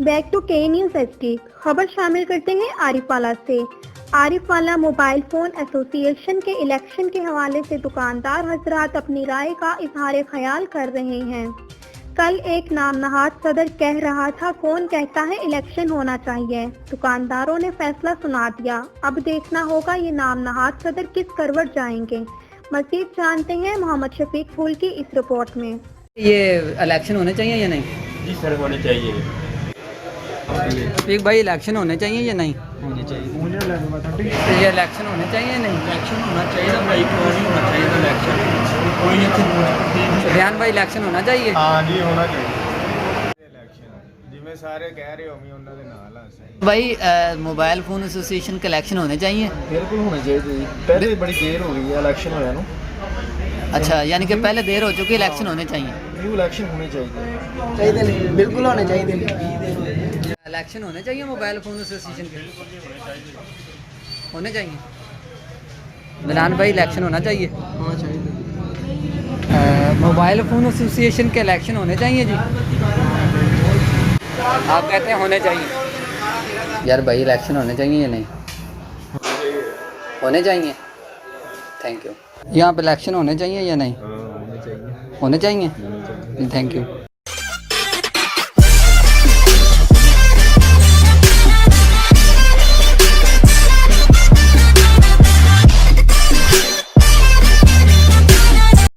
Back to के news HD. खबर शामिल करते हैं आरिफ वाला से। आरिफ वाला मोबाइल फोन एसोसिएशन के इलेक्शन के हवाले से दुकानदार हजरात अपनी राय का इजहार ख्याल कर रहे हैं। कल एक नाम नहाद सदर कह रहा था कौन कहता है इलेक्शन होना चाहिए। दुकानदारों ने फैसला सुना दिया। अब देखना होगा ये नाम नहाद सदर किस करवट जाएंगे। मजीद जानते हैं मोहम्मद शफीक फूल की इस रिपोर्ट में। ये इलेक्शन होने चाहिए या नहीं? जी सर होने चाहिए। एक भाई इलेक्शन होने चाहिए या नहीं? होने चाहिए। तो ये इलेक्शन होने चाहिए या नहीं? इलेक्शन होना चाहिए ना भाई, क्यों नहीं होना चाहिए तो इलेक्शन कोई नहीं। बयान भाई इलेक्शन होना चाहिए। हाँ जी होना चाहिए इलेक्शन जिमें सारे कह रहे हो मैं उन्होंने नाल हाँ सही भाई मोबाइल फोन एसोसिएशन के इलेक्शन होने चाहिए। बिल्कुल होने चाहिए जी। पहले बड़ी देर हो गई है इलेक्शन होया नु। अच्छा, यानी कि पहले देर हो चुकी, इलेक्शन होने चाहिए। न्यू इलेक्शन होने चाहिए। चाहिए नहीं, बिल्कुल होने चाहिए। इलेक्शन होने चाहिए मोबाइल फोन एसोसिएशन के, होने चाहिए। मिलान भाई इलेक्शन होना चाहिए। होना चाहिए। मोबाइल फ़ोन एसोसिएशन के इलेक्शन होने चाहिए जी। आप कहते हैं होने चाहिए। यार भाई इलेक्शन होने चाहिए या नहीं? होने चाहिए। Thank you. यहाँ पे इलेक्शन होने चाहिए या नहीं? होने चाहिए। होने चाहिए। Thank you.